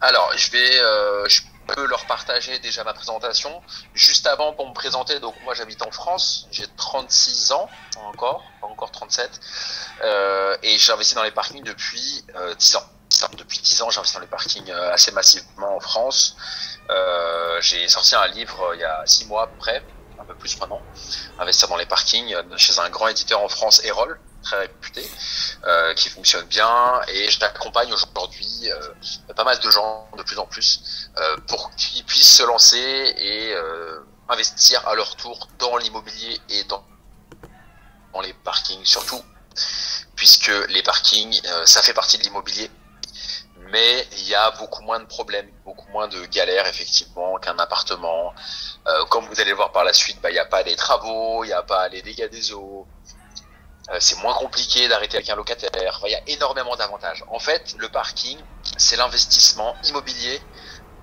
Alors, je peux leur partager déjà ma présentation. Juste avant, pour me présenter, donc moi j'habite en France, j'ai 36 ans encore, pas encore 37, et j'investis dans les parkings depuis 10 ans. Depuis 10 ans, j'investis dans les parkings assez massivement en France. J'ai sorti un livre il y a 6 mois à peu près, un peu plus maintenant, investir dans les parkings chez un grand éditeur en France, Erol, très réputé, qui fonctionne bien, et je t'accompagne aujourd'hui pas mal de gens de plus en plus pour qu'ils puissent se lancer et investir à leur tour dans l'immobilier et dans les parkings surtout, puisque les parkings ça fait partie de l'immobilier, mais il y a beaucoup moins de problèmes, beaucoup moins de galères effectivement qu'un appartement. Comme vous allez le voir par la suite, il n'y a pas les travaux, il n'y a pas les dégâts des eaux. C'est moins compliqué d'arrêter avec un locataire. Enfin, il y a énormément d'avantages. En fait, le parking, c'est l'investissement immobilier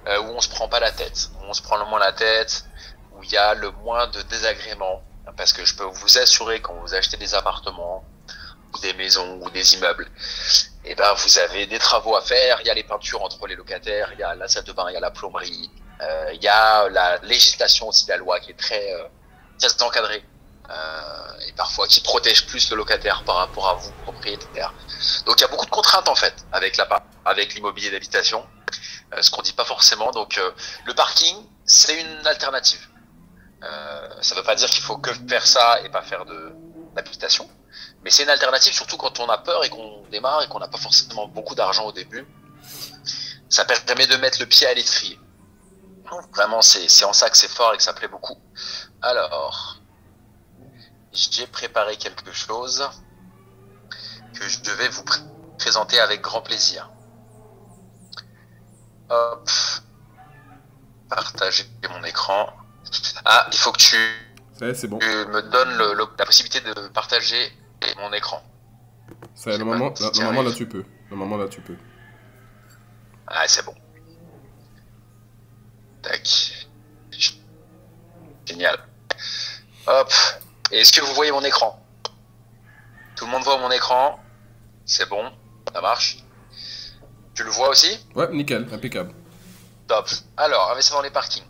où on se prend pas la tête, où on se prend le moins la tête, où il y a le moins de désagréments. Parce que je peux vous assurer, quand vous achetez des appartements, ou des maisons, ou des immeubles, eh ben, vous avez des travaux à faire. Il y a les peintures entre les locataires, il y a la salle de bain, il y a la plomberie, il y a la législation aussi, la loi qui est très encadrée. Et parfois qui protège plus le locataire par rapport à vous, propriétaire. Donc il y a beaucoup de contraintes en fait avec l'immobilier d'habitation, ce qu'on dit pas forcément. Donc le parking, c'est une alternative. Ça veut pas dire qu'il faut que faire ça et pas faire d'habitation, mais c'est une alternative surtout quand on a peur et qu'on démarre et qu'on n'a pas forcément beaucoup d'argent au début. Ça permet de mettre le pied à l'étrier. Vraiment, c'est en ça que c'est fort et que ça plaît beaucoup. Alors, j'ai préparé quelque chose que je vais vous présenter avec grand plaisir. Hop, partager mon écran. Ah, il faut que C'est bon. tu me donnes la possibilité de partager mon écran. Normalement là tu peux. Normalement là tu peux. Ah, c'est bon. Tac. Génial. Hop. Et est-ce que vous voyez mon écran? Tout le monde voit mon écran? C'est bon, ça marche. Tu le vois aussi? Ouais, nickel, impeccable. Top. Alors, investissement dans les parkings.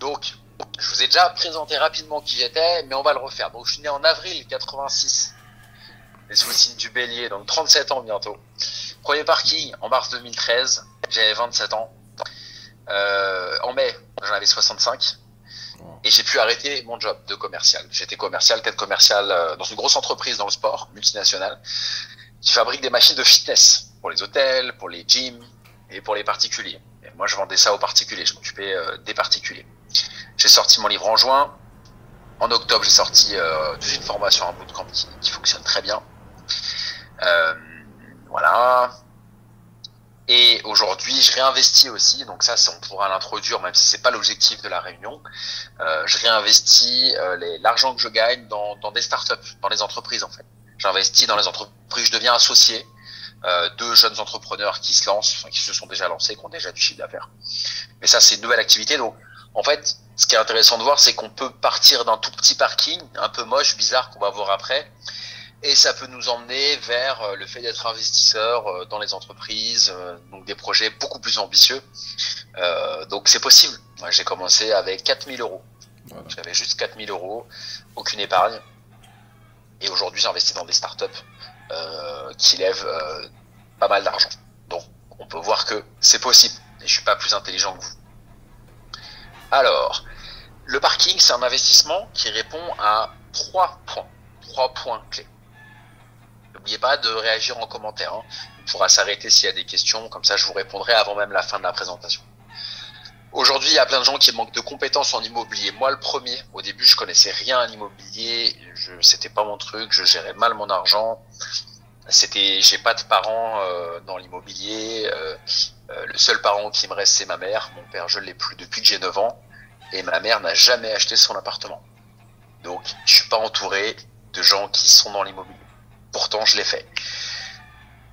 Donc, je vous ai déjà présenté rapidement qui j'étais, mais on va le refaire. Donc, je suis né en avril 86, et sous le signe du Bélier, donc 37 ans bientôt. Premier parking en mars 2013, j'avais 27 ans. En mai, j'en avais 65. Et j'ai pu arrêter mon job de commercial. J'étais commercial, tête commerciale dans une grosse entreprise dans le sport, multinationale, qui fabrique des machines de fitness pour les hôtels, pour les gyms et pour les particuliers. Et moi, je vendais ça aux particuliers. Je m'occupais des particuliers. J'ai sorti mon livre en juin. En octobre, j'ai sorti toute une formation, un bootcamp qui fonctionne très bien. Voilà. Et aujourd'hui, je réinvestis aussi. Donc ça, on pourra l'introduire, même si c'est pas l'objectif de la réunion. Je réinvestis l'argent que je gagne dans des startups, dans les entreprises en fait. J'investis dans les entreprises. Je deviens associé de jeunes entrepreneurs qui se lancent, enfin, qui se sont déjà lancés, qui ont déjà du chiffre d'affaires. Mais ça, c'est une nouvelle activité. Donc, en fait, ce qui est intéressant de voir, c'est qu'on peut partir d'un tout petit parking, un peu moche, bizarre, qu'on va voir après. Et ça peut nous emmener vers le fait d'être investisseur dans les entreprises, donc des projets beaucoup plus ambitieux. Donc c'est possible. Moi, j'ai commencé avec 4000 euros. Voilà. J'avais juste 4000 euros, aucune épargne. Et aujourd'hui, j'investis dans des startups qui lèvent pas mal d'argent. Donc on peut voir que c'est possible. Et je suis pas plus intelligent que vous. Alors, le parking, c'est un investissement qui répond à 3 points. 3 points clés. N'oubliez pas de réagir en commentaire. Hein. On pourra s'arrêter s'il y a des questions. Comme ça, je vous répondrai avant même la fin de la présentation. Aujourd'hui, il y a plein de gens qui manquent de compétences en immobilier. Moi, le premier. Au début, je connaissais rien à l'immobilier. C'était pas mon truc. Je gérais mal mon argent. J'ai pas de parents dans l'immobilier. Le seul parent qui me reste, c'est ma mère. Mon père, je l'ai plus depuis que j'ai 9 ans. Et ma mère n'a jamais acheté son appartement. Donc, je suis pas entouré de gens qui sont dans l'immobilier. Pourtant, je l'ai fait.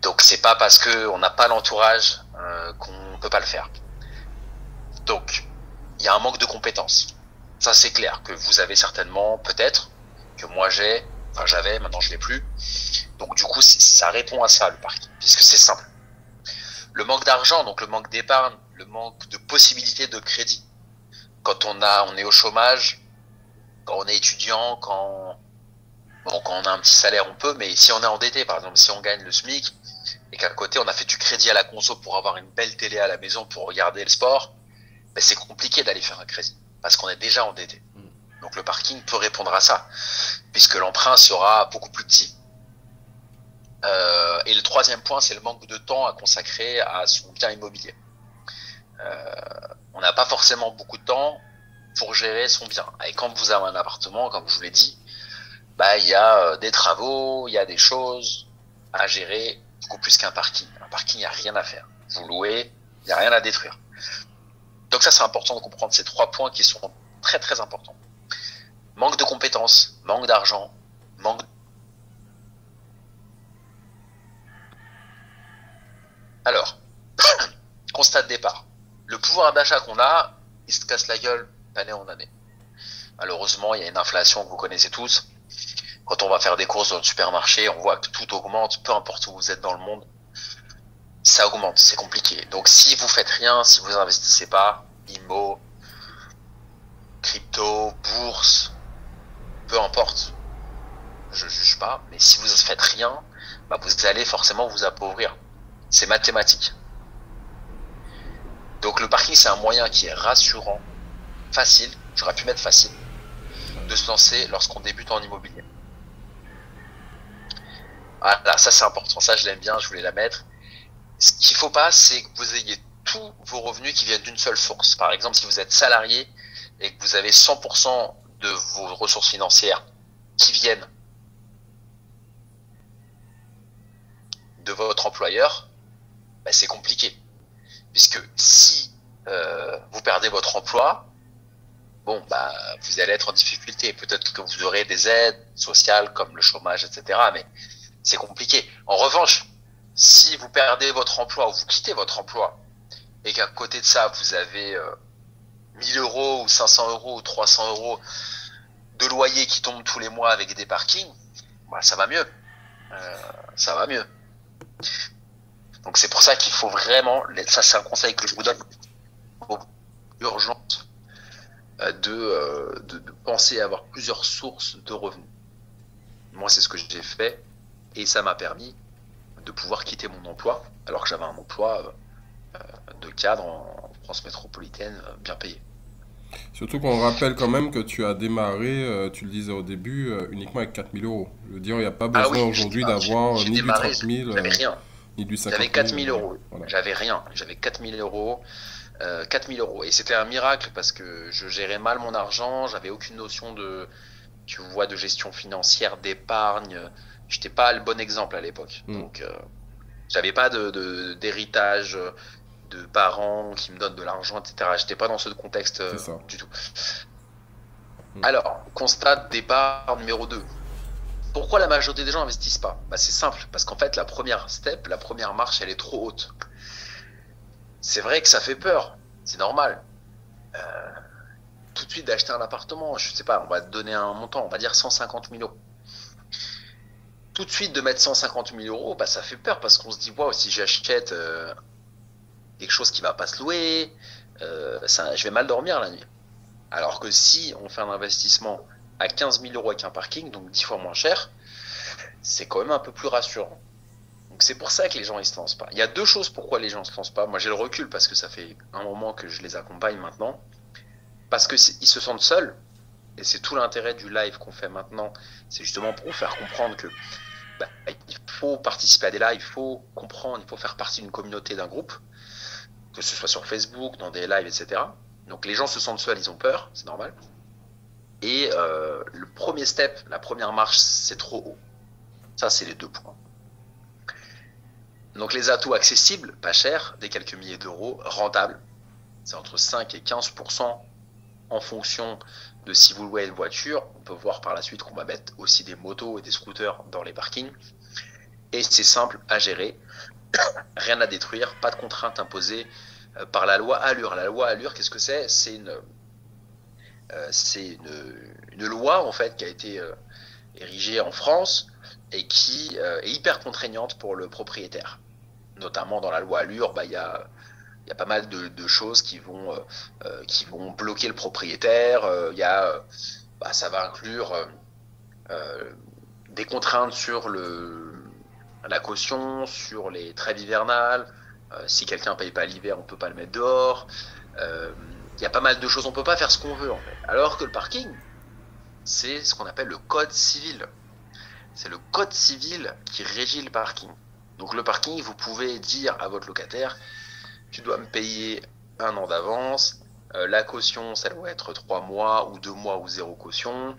Donc, c'est pas parce qu'on n'a pas l'entourage qu'on peut pas le faire. Donc, il y a un manque de compétences. Ça, c'est clair que vous avez certainement, peut-être, que moi j'avais, maintenant je l'ai plus. Donc, du coup, ça répond à ça, le parking, puisque c'est simple. Le manque d'argent, donc le manque d'épargne, le manque de possibilités de crédit. Quand on est au chômage, quand on est étudiant, quand on a un petit salaire, on peut, mais si on est endetté, par exemple, si on gagne le SMIC et qu'à côté on a fait du crédit à la conso pour avoir une belle télé à la maison pour regarder le sport, ben c'est compliqué d'aller faire un crédit parce qu'on est déjà endetté. Donc le parking peut répondre à ça, puisque l'emprunt sera beaucoup plus petit. Et le troisième point, c'est le manque de temps à consacrer à son bien immobilier. On n'a pas forcément beaucoup de temps pour gérer son bien. Et quand vous avez un appartement, comme je vous l'ai dit, bah il y a des travaux, il y a des choses à gérer beaucoup plus qu'un parking. Un parking, il n'y a rien à faire. Vous louez, il n'y a rien à détruire. Donc ça, c'est important de comprendre ces 3 points qui sont très très importants. Manque de compétences, manque d'argent, manque. Alors, constat de départ. Le pouvoir d'achat qu'on a, il se casse la gueule d'année en année. Malheureusement, il y a une inflation que vous connaissez tous. Quand on va faire des courses dans le supermarché, on voit que tout augmente, peu importe où vous êtes dans le monde. Ça augmente, c'est compliqué. Donc si vous faites rien, si vous investissez pas, IMO, crypto, bourse, peu importe, je juge pas, mais si vous faites rien, bah vous allez forcément vous appauvrir. C'est mathématique. Donc le parking, c'est un moyen qui est rassurant, facile, j'aurais pu mettre facile, de se lancer lorsqu'on débute en immobilier. Voilà, ça c'est important, ça je l'aime bien, je voulais la mettre. Ce qu'il faut pas, c'est que vous ayez tous vos revenus qui viennent d'une seule source. Par exemple, si vous êtes salarié et que vous avez 100% de vos ressources financières qui viennent de votre employeur, bah, c'est compliqué. Puisque si vous perdez votre emploi, bon, bah, vous allez être en difficulté. Peut-être que vous aurez des aides sociales comme le chômage, etc. Mais c'est compliqué. En revanche, si vous perdez votre emploi ou vous quittez votre emploi et qu'à côté de ça, vous avez 1000 euros ou 500 euros ou 300 euros de loyer qui tombent tous les mois avec des parkings, bah, ça va mieux. Ça va mieux. Donc c'est pour ça qu'il faut vraiment, ça c'est un conseil que je vous donne, urgente, de penser à avoir plusieurs sources de revenus. Moi c'est ce que j'ai fait et ça m'a permis de pouvoir quitter mon emploi alors que j'avais un emploi de cadre en France métropolitaine bien payé. Surtout qu'on rappelle quand même que tu as démarré, tu le disais au début, uniquement avec 4000 euros. Je veux dire, il n'y a pas Ah besoin oui, aujourd'hui d'avoir j'ai ni du démarré, 30 000, j'avais rien. ni du 50 J'avais 000. 4000 euros. Voilà. J'avais rien. J'avais 4000 euros. 4000 euros. Et c'était un miracle parce que je gérais mal mon argent. J'avais aucune notion tu vois, de gestion financière, d'épargne. J'étais pas le bon exemple à l'époque. Donc, j'avais pas d'héritage de parents qui me donnent de l'argent, etc. J'étais pas dans ce contexte du tout. Alors, constat de départ numéro 2. Pourquoi la majorité des gens n'investissent pas? Bah, c'est simple, parce qu'en fait, la première marche, elle est trop haute. C'est vrai que ça fait peur, c'est normal. Tout de suite d'acheter un appartement, je sais pas, on va te donner un montant, on va dire 150 000 euros. Tout de suite de mettre 150 000 euros, bah, ça fait peur parce qu'on se dit, waouh, si j'achète quelque chose qui va pas se louer, je vais mal dormir la nuit. Alors que si on fait un investissement à 15 000 euros avec un parking, donc 10 fois moins cher, c'est quand même un peu plus rassurant. Donc c'est pour ça que les gens ils se lancent pas. Il y a 2 choses pourquoi les gens se lancent pas. Moi j'ai le recul parce que ça fait un moment que je les accompagne maintenant. Parce qu'ils se sentent seuls. Et c'est tout l'intérêt du live qu'on fait maintenant. C'est justement pour vous faire comprendre que il faut participer à des lives, il faut comprendre, il faut faire partie d'une communauté, d'un groupe, que ce soit sur Facebook, dans des lives, etc. Donc les gens se sentent seuls, ils ont peur, c'est normal. Et le premier step, la première marche, c'est trop haut. Ça, c'est les 2 points. Donc les atouts accessibles, pas chers, des quelques milliers d'euros, rentables. C'est entre 5 et 15% en fonction de si vous louez une voiture. On peut voir par la suite qu'on va mettre aussi des motos et des scooters dans les parkings. Et c'est simple à gérer. Rien à détruire, pas de contraintes imposées par la loi Allure. La loi Allure, qu'est-ce que c'est? C'est une loi en fait qui a été érigée en France et qui est hyper contraignante pour le propriétaire. notamment dans la loi Allure, il y a pas mal de choses qui vont bloquer le propriétaire. Ça va inclure euh, des contraintes sur la caution, sur les trêves hivernales. Si quelqu'un ne paye pas l'hiver, on ne peut pas le mettre dehors. Euh, Il y a pas mal de choses, on ne peut pas faire ce qu'on veut en fait. Alors que le parking, c'est ce qu'on appelle le code civil. C'est le code civil qui régit le parking. Donc le parking, vous pouvez dire à votre locataire, tu dois me payer 1 an d'avance, la caution, ça doit être 3 mois ou 2 mois ou zéro caution.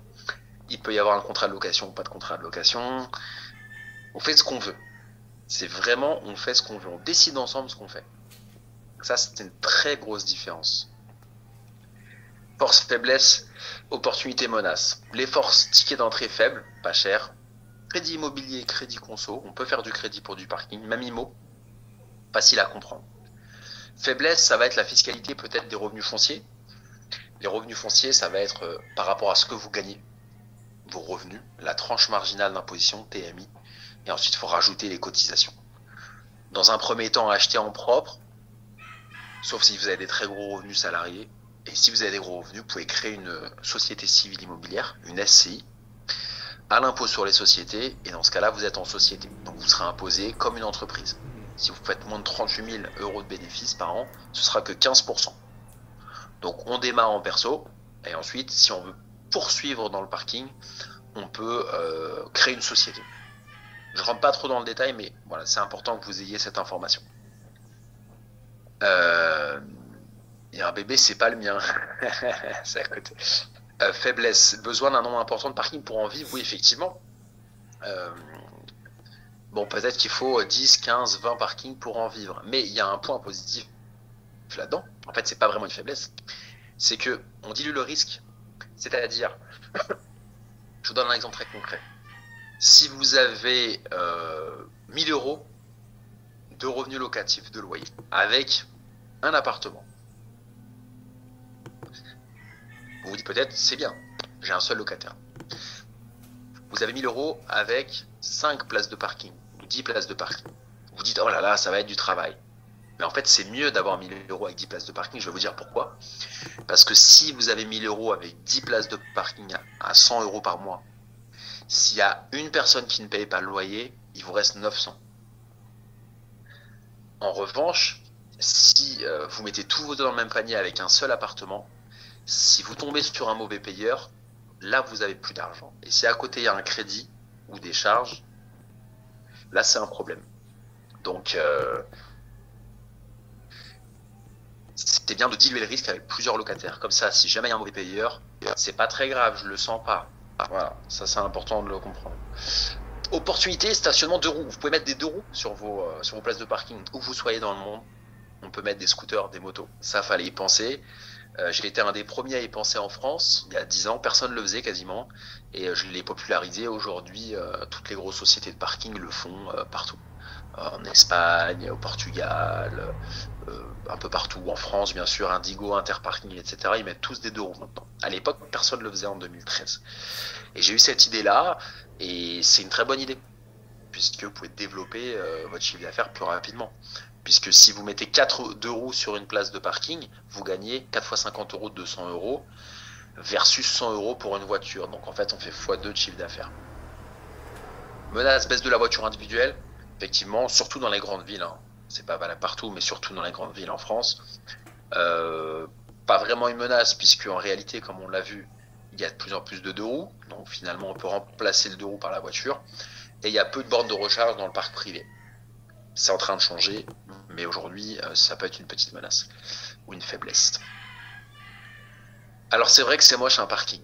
Il peut y avoir un contrat de location ou pas de contrat de location. On fait ce qu'on veut. C'est vraiment, on fait ce qu'on veut. On décide ensemble ce qu'on fait. Ça, c'est une très grosse différence. Force, faiblesse, opportunité, menace. Les forces, ticket d'entrée faible, pas cher. Crédit immobilier, crédit conso. On peut faire du crédit pour du parking, même IMO. Facile à comprendre. Faiblesse, ça va être la fiscalité peut-être des revenus fonciers. Les revenus fonciers, ça va être par rapport à ce que vous gagnez, vos revenus, la tranche marginale d'imposition, TMI. Et ensuite, il faut rajouter les cotisations. Dans un premier temps, acheter en propre, sauf si vous avez des très gros revenus salariés. Et si vous avez des gros revenus, vous pouvez créer une société civile immobilière, une SCI, à l'impôt sur les sociétés. Et dans ce cas-là, vous êtes en société. Donc vous serez imposé comme une entreprise. Si vous faites moins de 38 000 euros de bénéfices par an, ce sera que 15%. Donc on démarre en perso. Et ensuite, si on veut poursuivre dans le parking, on peut créer une société. Je rentre pas trop dans le détail, mais voilà, c'est important que vous ayez cette information. Et un bébé, c'est pas le mien. C'est à côté. Faiblesse, besoin d'un nombre important de parking pour en vivre, oui, effectivement. Bon, peut-être qu'il faut 10, 15, 20 parkings pour en vivre. Mais il y a un point positif là-dedans. En fait, c'est pas vraiment une faiblesse. C'est que on dilue le risque. C'est-à-dire, je vous donne un exemple très concret. Si vous avez 1000 euros de revenus locatifs, de loyer, avec un appartement, vous vous dites peut-être, c'est bien, j'ai un seul locataire. Vous avez 1000 euros avec 5 places de parking, ou 10 places de parking. Vous dites, oh là là, ça va être du travail. Mais en fait, c'est mieux d'avoir 1000 euros avec 10 places de parking. Je vais vous dire pourquoi. Parce que si vous avez 1000 euros avec 10 places de parking à 100 euros par mois, s'il y a une personne qui ne paye pas le loyer, il vous reste 900. En revanche, si vous mettez tous vos deux dans le même panier avec un seul appartement, si vous tombez sur un mauvais payeur, là vous avez plus d'argent. Et si à côté il y a un crédit ou des charges, là c'est un problème. Donc c'est bien de diluer le risque avec plusieurs locataires. Comme ça, si jamais il y a un mauvais payeur, c'est pas très grave, je le sens pas. Voilà, ça c'est important de le comprendre. Opportunité, stationnement 2 roues. Vous pouvez mettre des 2 roues sur vos places de parking où vous soyez dans le monde. On peut mettre des scooters, des motos. Ça, fallait y penser. J'ai été un des premiers à y penser en France. Il y a 10 ans, personne ne le faisait quasiment. Et je l'ai popularisé. Aujourd'hui, toutes les grosses sociétés de parking le font partout. En Espagne, au Portugal, un peu partout. En France, bien sûr, Indigo, Interparking, etc. Ils mettent tous des 2 roues maintenant. À l'époque, personne ne le faisait en 2013. Et j'ai eu cette idée-là. Et c'est une très bonne idée, puisque vous pouvez développer votre chiffre d'affaires plus rapidement. Puisque si vous mettez 2 roues sur une place de parking, vous gagnez 4 fois 50 euros de 200 euros versus 100 euros pour une voiture. Donc en fait, on fait x2 de chiffre d'affaires. Menace, baisse de la voiture individuelle. Effectivement, surtout dans les grandes villes. Hein. C'est pas valable partout, mais surtout dans les grandes villes en France. Pas vraiment une menace, puisque en réalité, comme on l'a vu, il y a de plus en plus de 2 roues, donc finalement on peut remplacer le 2 roues par la voiture, et il y a peu de bornes de recharge dans le parc privé. C'est en train de changer, mais aujourd'hui ça peut être une petite menace ou une faiblesse. Alors c'est vrai que c'est moche un parking.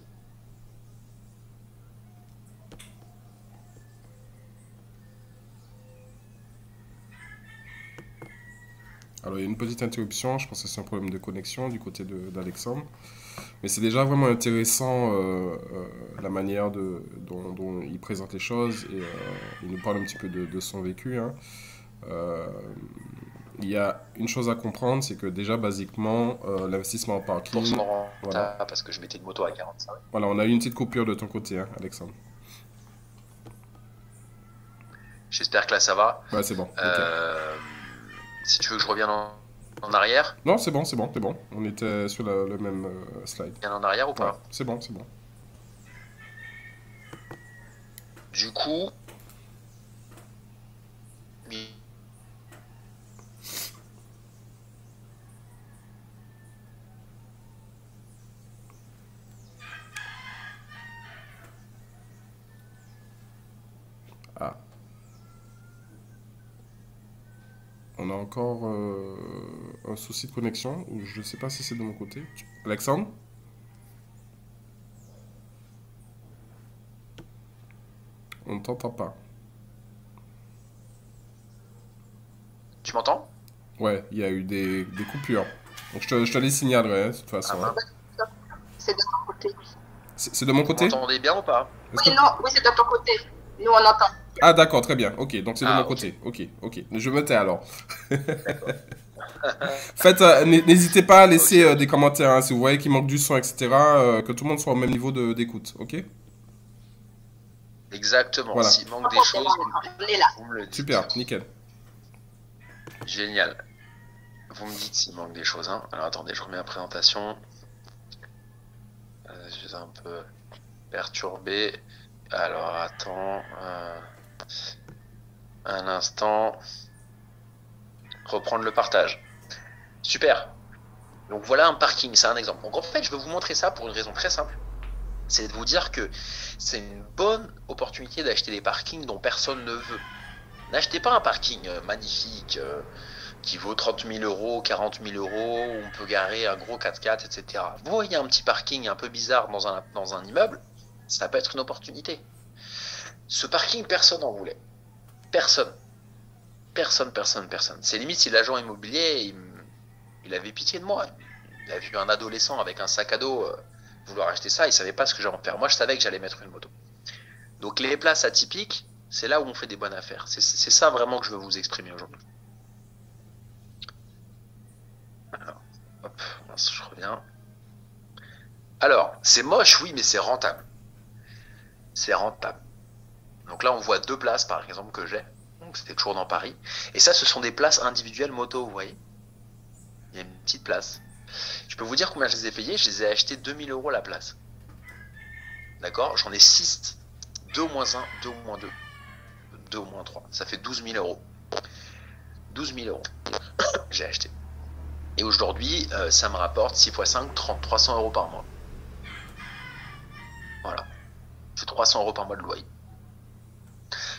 Alors, il y a une petite interruption, je pense que c'est un problème de connexion du côté d'Alexandre. Mais c'est déjà vraiment intéressant la manière dont il présente les choses et il nous parle un petit peu de son vécu. Hein. Euh, il y a une chose à comprendre, c'est que déjà, basiquement, l'investissement en Pour parking, son rentable, voilà. parce que je mettais une moto à 45. Voilà, on a eu une petite coupure de ton côté, hein, Alexandre. J'espère que là ça va. Ouais, c'est bon, nickel. Euh, Si tu veux que je revienne en arrière, Non, c'est bon, c'est bon, c'est bon. On était sur le même slide. bien en arrière ou Ouais, pas? c'est bon, c'est bon. Du coup, oui, Ah, on a encore un souci de connexion, ou je sais pas si c'est de mon côté. Alexandre? On ne t'entend pas. tu m'entends? Ouais, il y a eu des coupures. Donc je te les signalerai, hein, de toute Ah façon, hein. mince. C'est de ton côté. C'est de mon Vous côté? m'entendez bien ou pas? Est-ce Oui, que... non, oui, c'est de ton côté. Nous, on entend. Ah, d'accord, très bien. Ok, donc c'est de mon Ah, ok. côté. Ok, ok. Je me tais alors. D'accord. Faites, n'hésitez pas à Ok, laisser des ok. commentaires, hein, si vous voyez qu'il manque du son, etc. Que tout le monde soit au même niveau d'écoute, ok? Exactement. Voilà, S'il manque Pas de des problème, choses, on est là. vous me le dites. super, nickel. Génial. Vous me dites s'il manque des choses, hein. Alors attendez, je remets la présentation. Je suis un peu perturbé. Alors attends. Un instant. Reprendre le partage. Super. Donc voilà un parking, c'est un exemple. Donc en fait, je vais vous montrer ça pour une raison très simple. C'est de vous dire que c'est une bonne opportunité d'acheter des parkings dont personne ne veut. N'achetez pas un parking magnifique qui vaut 30 000 euros, 40 000 euros, où on peut garer un gros 4x4, etc. Vous voyez un petit parking un peu bizarre dans un immeuble, ça peut être une opportunité. Ce parking, personne n'en voulait. Personne. Personne, personne, personne. C'est limite si l'agent immobilier, il avait pitié de moi. Il a vu un adolescent avec un sac à dos vouloir acheter ça, il savait pas ce que j'allais en faire. Moi, je savais que j'allais mettre une moto. Donc les places atypiques, c'est là où on fait des bonnes affaires. C'est ça vraiment que je veux vous exprimer aujourd'hui. Alors, hop, je reviens. Alors, c'est moche, oui, mais c'est rentable. C'est rentable. Donc là, on voit 2 places, par exemple, que j'ai. Donc c'était toujours dans Paris. Et ça, ce sont des places individuelles moto, vous voyez. Il y a une petite place. Je peux vous dire combien je les ai payées. Je les ai achetées 2000 euros la place. D'accord? J'en ai 6. 2 au moins 1, 2 au moins 2. 2 au moins 3. Ça fait 12 000 euros. 12 000 euros. J'ai acheté. Et aujourd'hui, ça me rapporte 6 x 5, 30, 300 euros par mois. Voilà. C'est 300 euros par mois de loyer.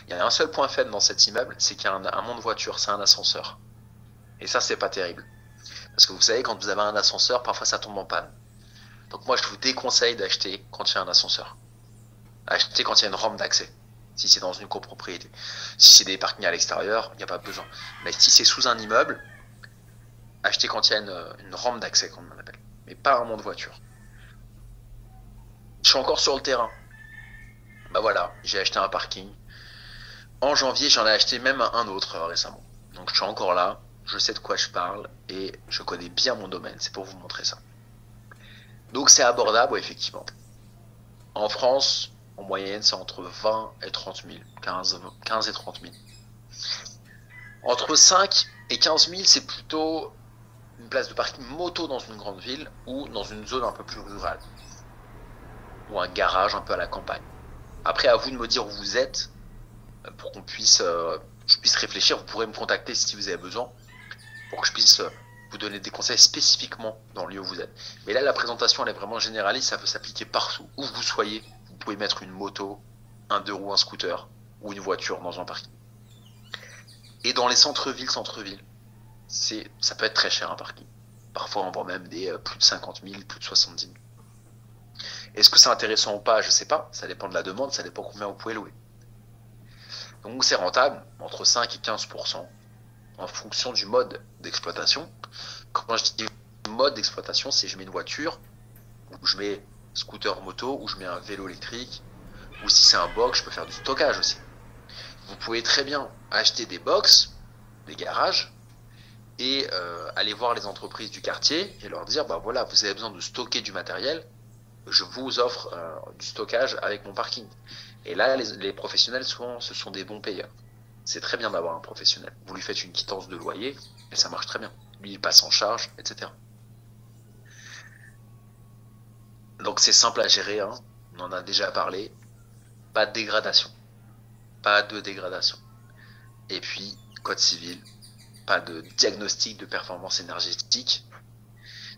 Il y a un seul point faible dans cet immeuble, c'est qu'il y a un monte-voiture, c'est un ascenseur. Et ça, c'est pas terrible. Parce que vous savez, quand vous avez un ascenseur, parfois ça tombe en panne. Donc moi, je vous déconseille d'acheter quand il y a un ascenseur. Achetez quand il y a une rampe d'accès. Si c'est dans une copropriété. Si c'est des parkings à l'extérieur, il n'y a pas besoin. Mais si c'est sous un immeuble, achetez quand il y a une rampe d'accès, comme on appelle. Mais pas un monte-voiture. Je suis encore sur le terrain. Bah voilà, j'ai acheté un parking. En janvier, j'en ai acheté même un autre récemment. Donc je suis encore là, je sais de quoi je parle et je connais bien mon domaine. C'est pour vous montrer ça. Donc c'est abordable, ouais, effectivement. En France, en moyenne, c'est entre 20 et 30 000. 15 et 30 000. Entre 5 et 15 000, c'est plutôt une place de parking moto dans une grande ville ou dans une zone un peu plus rurale. Ou un garage un peu à la campagne. Après, à vous de me dire où vous êtes pour qu'on puisse, je puisse réfléchir. Vous pourrez me contacter si vous avez besoin pour que je puisse vous donner des conseils spécifiquement dans le lieu où vous êtes. Mais là, la présentation, elle est vraiment généraliste. Ça peut s'appliquer partout. Où vous soyez, vous pouvez mettre une moto, un 2 roues, un scooter ou une voiture dans un parking. Et dans les centres-villes, ça peut être très cher un parking. Parfois, on vend même des plus de 50 000, plus de 70 000. Est-ce que c'est intéressant ou pas? Je sais pas. Ça dépend de la demande, ça dépend combien vous pouvez louer. Donc c'est rentable, entre 5 et 15%, en fonction du mode d'exploitation. Quand je dis mode d'exploitation, c'est je mets une voiture, ou je mets scooter moto, ou je mets un vélo électrique, ou si c'est un box, je peux faire du stockage aussi. Vous pouvez très bien acheter des box, des garages, et aller voir les entreprises du quartier et leur dire, bah voilà, vous avez besoin de stocker du matériel, je vous offre du stockage avec mon parking. Et là, les professionnels, souvent, ce sont des bons payeurs. c'est très bien d'avoir un professionnel. Vous lui faites une quittance de loyer et ça marche très bien. Lui, il passe en charge, etc. Donc c'est simple à gérer, hein. On en a déjà parlé. Pas de dégradation. Pas de dégradation. Et puis, code civil, pas de diagnostic de performance énergétique.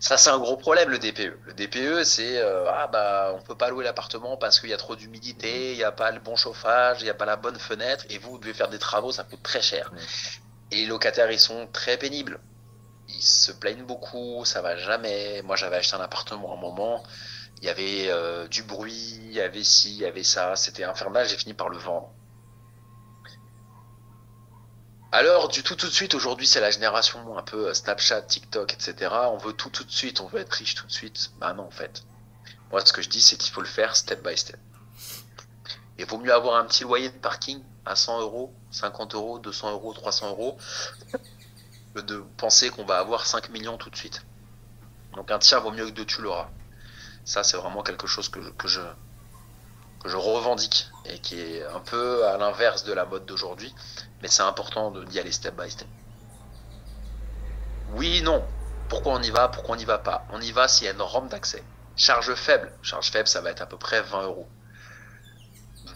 Ça, c'est un gros problème, le DPE. Le DPE, c'est on peut pas louer l'appartement parce qu'il y a trop d'humidité, il n'y a pas le bon chauffage, il n'y a pas la bonne fenêtre, et vous devez faire des travaux, ça coûte très cher. Ouais. Et les locataires, ils sont très pénibles. Ils se plaignent beaucoup, ça va jamais. Moi, j'avais acheté un appartement à un moment, il y avait du bruit, il y avait ci, il y avait ça, c'était infernal, j'ai fini par le vendre. Alors, du tout de suite, aujourd'hui, c'est la génération un peu Snapchat, TikTok, etc. On veut tout de suite, on veut être riche tout de suite. Bah non, en fait. Moi, ce que je dis, c'est qu'il faut le faire step by step. Il vaut mieux avoir un petit loyer de parking à 100 euros, 50 euros, 200 euros, 300 euros, que de penser qu'on va avoir 5 millions tout de suite. Donc, un tiers vaut mieux que deux, tu l'auras. Ça, c'est vraiment quelque chose que je revendique et qui est un peu à l'inverse de la mode d'aujourd'hui, mais c'est important d'y aller step by step. Oui, non. Pourquoi on y va, pourquoi on n'y va pas? On y va s'il y a une rampe d'accès. Charge faible, ça va être à peu près 20 euros.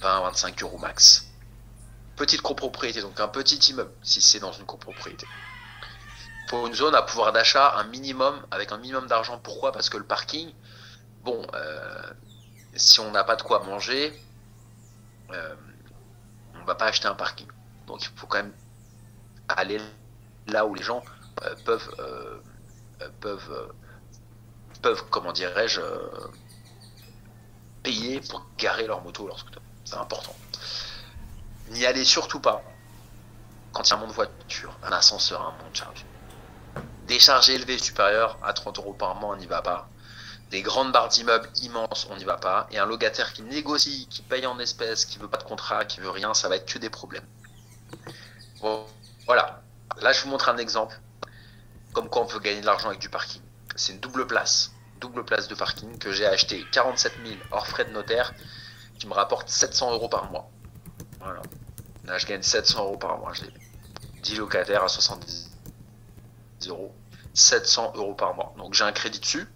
20-25 euros max. Petite copropriété, donc un petit immeuble, si c'est dans une copropriété. Pour une zone à pouvoir d'achat, avec un minimum d'argent. Pourquoi? Parce que le parking, bon, si on n'a pas de quoi manger, on va pas acheter un parking. Donc il faut quand même aller là où les gens peuvent, comment dirais-je, payer pour garer leur moto ou leur scooter. C'est important. N'y allez surtout pas quand il y a un monde de voiture, un ascenseur, un monde de charge. Des charges élevées supérieures à 30 euros par mois, on n'y va pas. Des grandes barres d'immeubles immenses, on n'y va pas. Et un locataire qui négocie, qui paye en espèces, qui veut pas de contrat, qui veut rien, ça va être que des problèmes. Bon, voilà. Là, je vous montre un exemple. Comme quoi on peut gagner de l'argent avec du parking. C'est une double place de parking que j'ai acheté 47 000 hors frais de notaire, qui me rapporte 700 euros par mois. Voilà. Là, je gagne 700 euros par mois. J'ai 10 locataires à 70 euros. 700 euros par mois. Donc j'ai un crédit dessus.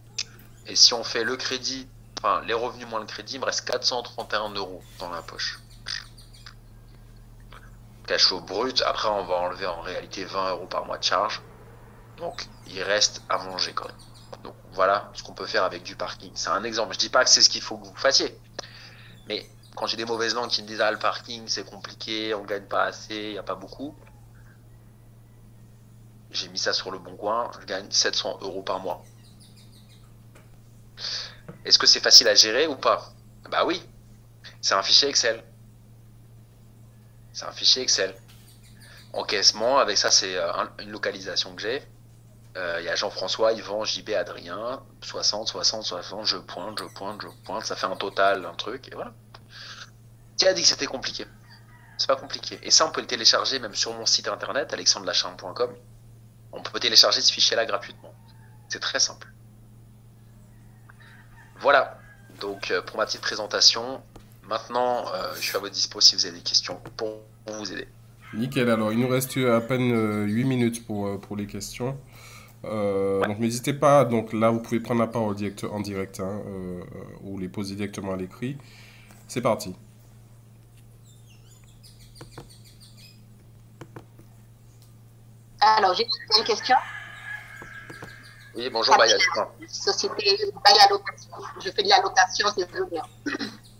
Et si on fait le crédit, enfin les revenus moins le crédit, il me reste 431 euros dans la poche. Cash au brut. Après, on va enlever en réalité 20 euros par mois de charge. Donc il reste à manger quand même. Donc voilà ce qu'on peut faire avec du parking. C'est un exemple. Je dis pas que c'est ce qu'il faut que vous fassiez. Mais quand j'ai des mauvaises langues qui me disent le parking c'est compliqué, on gagne pas assez, il n'y a pas beaucoup. J'ai mis ça sur le bon coin, je gagne 700 euros par mois. Est-ce que c'est facile à gérer ou pas? Bah oui, c'est un fichier Excel. C'est un fichier Excel. Encaissement, avec ça c'est une localisation que j'ai. Il y a Jean-François, Yvan, JB, Adrien, 60, 60, 60, je pointe, ça fait un total, un truc, et voilà. Qui a dit que c'était compliqué? C'est pas compliqué. Et ça, on peut le télécharger même sur mon site internet, alexandrelacharme.com. On peut télécharger ce fichier-là gratuitement. C'est très simple. Voilà. Donc, pour ma petite présentation, maintenant, je suis à votre dispo si vous avez des questions pour vous aider. Nickel. Alors, il nous reste à peine 8 minutes pour les questions. Ouais. Donc, n'hésitez pas. Donc, là, vous pouvez prendre la parole en direct hein, ou les poser directement à l'écrit. C'est parti. Alors, j'ai une question. Oui, bonjour, Bayal. Société Bayal Location. Je fais de la location saisonnière.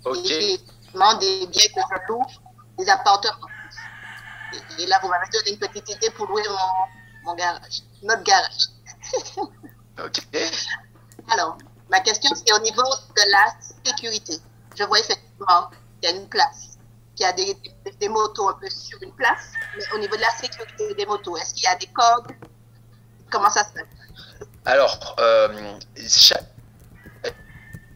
Ok. Et je demande des biens que je loue, des appartements. Et là, vous m'avez donné une petite idée pour louer mon garage, notre garage. Ok. Alors, ma question, c'est au niveau de la sécurité. Je vois effectivement qu'il y a une place, qu'il y a des motos un peu sur une place, mais au niveau de la sécurité des motos, est-ce qu'il y a des codes? Comment ça se fait? Alors,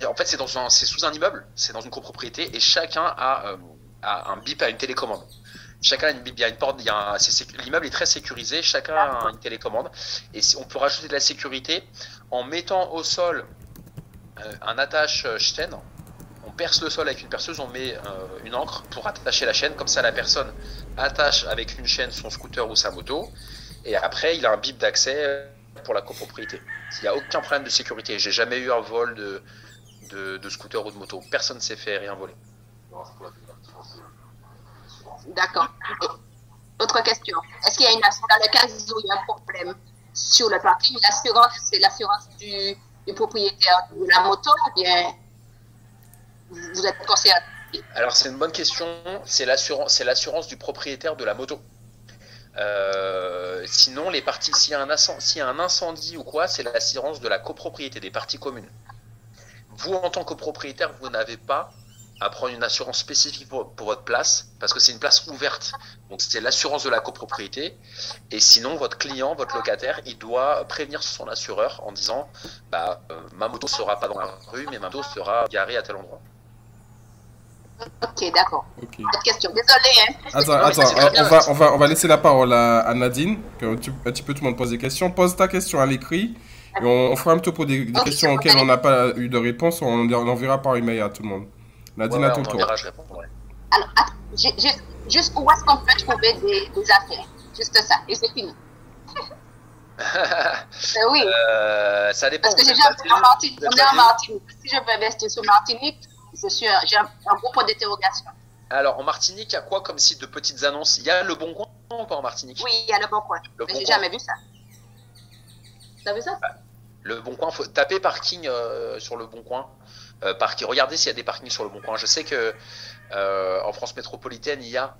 en fait, c'est sous un immeuble, c'est dans une copropriété, et chacun a un bip, à une télécommande. Chacun a une bip, il y a une porte, l'immeuble est très sécurisé, chacun a une télécommande, et on peut rajouter de la sécurité en mettant au sol un attache chaîne. perce le sol avec une perceuse, on met une encre pour attacher la chaîne. Comme ça, la personne attache avec une chaîne son scooter ou sa moto. Et après, il a un bip d'accès pour la copropriété. Il n'y a aucun problème de sécurité. J'ai jamais eu un vol de scooter ou de moto. Personne ne s'est fait rien voler. D'accord. Autre question. Est-ce qu'il y a une assurance dans le cas où il y a un problème sur le parking? L'assurance, c'est l'assurance du propriétaire de la moto ou bien vous êtes concerné? Alors, c'est une bonne question. C'est l'assurance du propriétaire de la moto. Sinon, les parties, s'il y a un incendie ou quoi, c'est l'assurance de la copropriété, des parties communes. Vous, en tant que propriétaire, vous n'avez pas à prendre une assurance spécifique pour votre place, parce que c'est une place ouverte. Donc, c'est l'assurance de la copropriété. Et sinon, votre client, votre locataire, il doit prévenir son assureur en disant ma moto ne sera pas dans la rue, mais ma moto sera garée à tel endroit. Ok, d'accord. Ok. Autre question. Désolé. On va laisser la parole à Nadine, que un petit peu tout le monde pose des questions. Pose ta question à l'écrit, et on fera un topo des questions auxquelles on n'a pas eu de réponse, on enverra par email à tout le monde. Nadine, à ton tour. Je répondrai. Alors, juste où est-ce qu'on peut trouver des affaires? Juste ça, et c'est fini. Oui. Ça dépend. Parce que on est en Martinique. Si je veux investir sur Martinique, j'ai un gros point d'interrogation. Alors, en Martinique, il y a quoi comme site de petites annonces? Il y a Le Bon Coin ou pas en Martinique? Oui, il y a Le Bon Coin. Mais j'ai jamais vu ça. T'as vu ça? Le Bon Coin, faut taper parking sur Le Bon Coin. Regardez s'il y a des parkings sur Le Bon Coin. Je sais que en France métropolitaine, il y a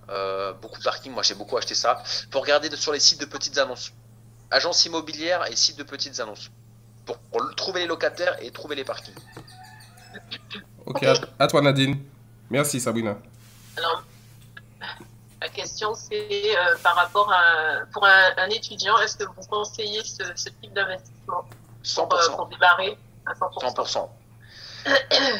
beaucoup de parkings. Moi, j'ai beaucoup acheté ça. Il faut regarder sur les sites de petites annonces. Agences immobilières et sites de petites annonces. Pour trouver les locataires et trouver les parkings. Ok, à toi Nadine. Merci Sabrina. Alors, la question c'est par rapport pour un étudiant, est-ce que vous conseillez ce type d'investissement 100%. Pour démarrer à 100%? 100%.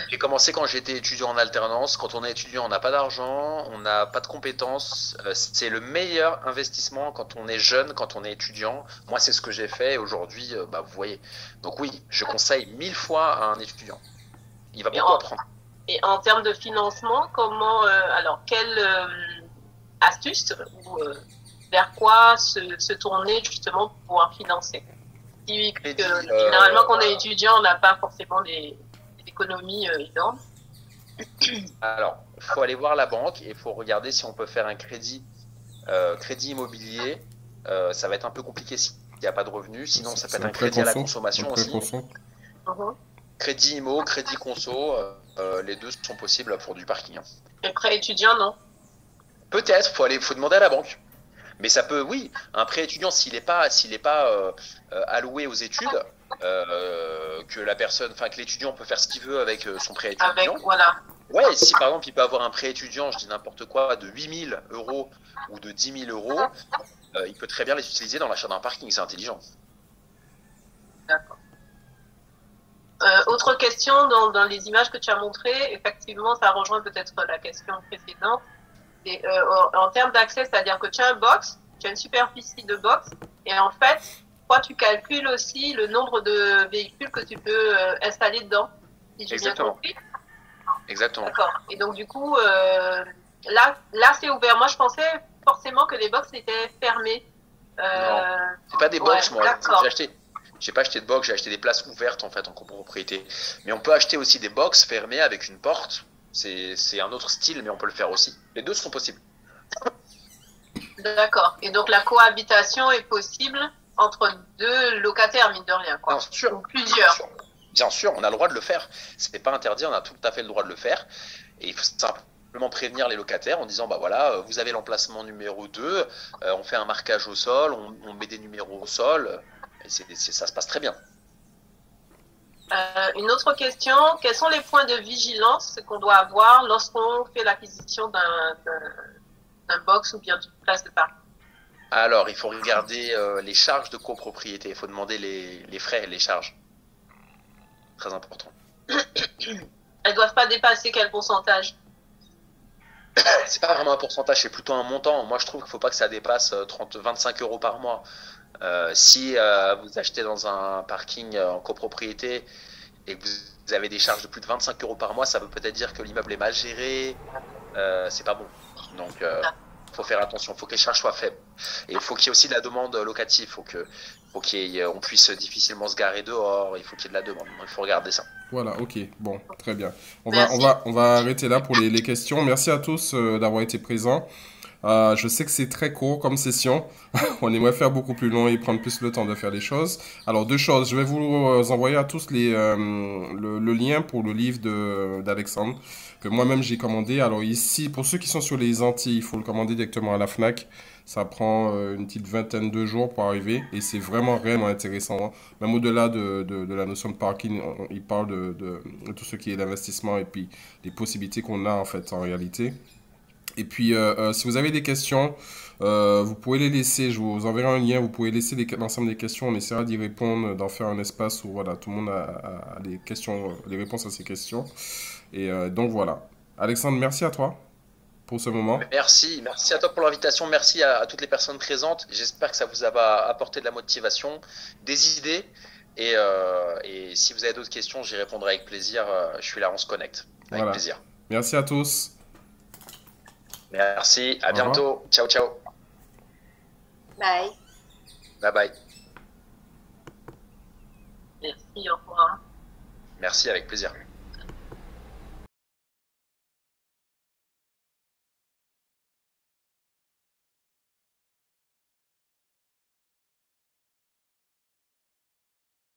J'ai commencé quand j'étais étudiant en alternance. Quand on est étudiant, on n'a pas d'argent, on n'a pas de compétences. C'est le meilleur investissement quand on est jeune, quand on est étudiant. Moi, c'est ce que j'ai fait. Aujourd'hui, vous voyez. Donc oui, je conseille 1000 fois à un étudiant. Il va beaucoup apprendre. Et en termes de financement, comment, quelle astuce ou vers quoi se tourner justement pour pouvoir financer? Généralement, quand on est étudiant, on n'a pas forcément des économies énormes. Alors, il faut aller voir la banque et il faut regarder si on peut faire un crédit immobilier. Ça va être un peu compliqué s'il n'y a pas de revenus. Sinon, ça peut être un crédit à la consommation aussi. Crédit immo, crédit conso, les deux sont possibles pour du parking. Et prêt étudiant, non? Peut-être, faut demander à la banque. Mais ça peut, oui, un prêt étudiant, s'il n'est pas alloué aux études, que l'étudiant peut faire ce qu'il veut avec son prêt étudiant. Voilà. Ouais, si par exemple il peut avoir un prêt étudiant, je dis n'importe quoi, de 8 000 € ou de 10 000 €, il peut très bien les utiliser dans l'achat d'un parking, c'est intelligent. D'accord. Autre question, dans les images que tu as montrées, effectivement, ça rejoint peut-être la question précédente. Et, en termes d'accès, c'est-à-dire que tu as un box, tu as une superficie de box, et en fait, toi, tu calcules aussi le nombre de véhicules que tu peux installer dedans, si j'ai bien compris. Exactement. D'accord. Et donc, du coup, là c'est ouvert. Moi, je pensais forcément que les box étaient fermées. Non, c'est pas des box, moi. D'accord. J'ai pas acheté de box, j'ai acheté des places ouvertes en fait en copropriété. Mais on peut acheter aussi des box fermées avec une porte. C'est un autre style, mais on peut le faire aussi. Les deux sont possibles. D'accord. Et donc la cohabitation est possible entre deux locataires, mine de rien, quoi. Bien sûr. Ou plusieurs. Bien sûr, on a le droit de le faire. Ce n'est pas interdit, on a tout à fait le droit de le faire. Et il faut simplement prévenir les locataires en disant vous avez l'emplacement numéro 2, on fait un marquage au sol, on met des numéros au sol. Et ça se passe très bien. Une autre question, quels sont les points de vigilance qu'on doit avoir lorsqu'on fait l'acquisition d'un box ou bien d'une place de parking? Alors, il faut regarder les charges de copropriété. Il faut demander les frais, les charges. Très important. Elles doivent pas dépasser quel pourcentage? C'est pas vraiment un pourcentage, c'est plutôt un montant. Moi, je trouve qu'il ne faut pas que ça dépasse 25 € par mois. Si vous achetez dans un parking en copropriété et que vous avez des charges de plus de 25 euros par mois, ça veut peut-être dire que l'immeuble est mal géré, c'est pas bon. Donc, faut faire attention, il faut que les charges soient faibles. Et il faut qu'il y ait aussi de la demande locative, on puisse difficilement se garer dehors, il faut qu'il y ait de la demande. Donc, il faut regarder ça. Voilà, ok, bon, très bien. On va arrêter là pour les questions. Merci à tous d'avoir été présents. Je sais que c'est très court comme session. On aimerait faire beaucoup plus long et prendre plus le temps de faire les choses. Alors, deux choses. Je vais vous envoyer à tous le lien pour le livre d'Alexandre que moi-même j'ai commandé. Alors ici, pour ceux qui sont sur les Antilles, il faut le commander directement à la Fnac. Ça prend une petite vingtaine de jours pour arriver et c'est vraiment réellement intéressant. Même au-delà de la notion de parking, il parle de tout ce qui est l'investissement et puis les possibilités qu'on a en fait en réalité. Et puis, si vous avez des questions, vous pouvez les laisser. Je vous enverrai un lien. Vous pouvez laisser l'ensemble des questions. On essaiera d'y répondre, d'en faire un espace où voilà, tout le monde a les questions, les réponses à ces questions. Et donc voilà. Alexandre, merci à toi pour ce moment. Merci à toi pour l'invitation. Merci à toutes les personnes présentes. J'espère que ça vous a apporté de la motivation, des idées. Et si vous avez d'autres questions, j'y répondrai avec plaisir. Je suis là, on se connecte. Avec plaisir. Merci à tous. Merci, à bientôt. Ciao, ciao. Bye. Bye bye. Merci, au revoir. Merci, avec plaisir.